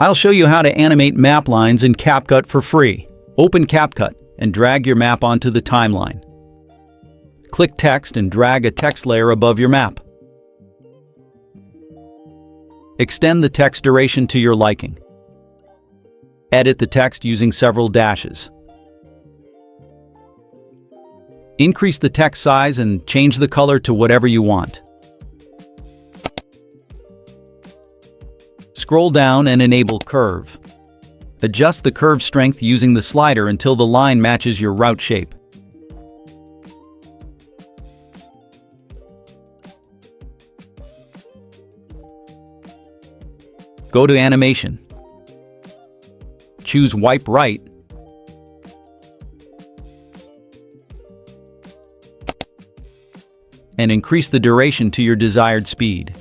I'll show you how to animate map lines in CapCut for free. Open CapCut and drag your map onto the timeline. Click Text and drag a text layer above your map. Extend the text duration to your liking. Edit the text using several dashes. Increase the text size and change the color to whatever you want. Scroll down and enable Curve. Adjust the curve strength using the slider until the line matches your route shape. Go to Animation. Choose Wipe Right. And increase the duration to your desired speed.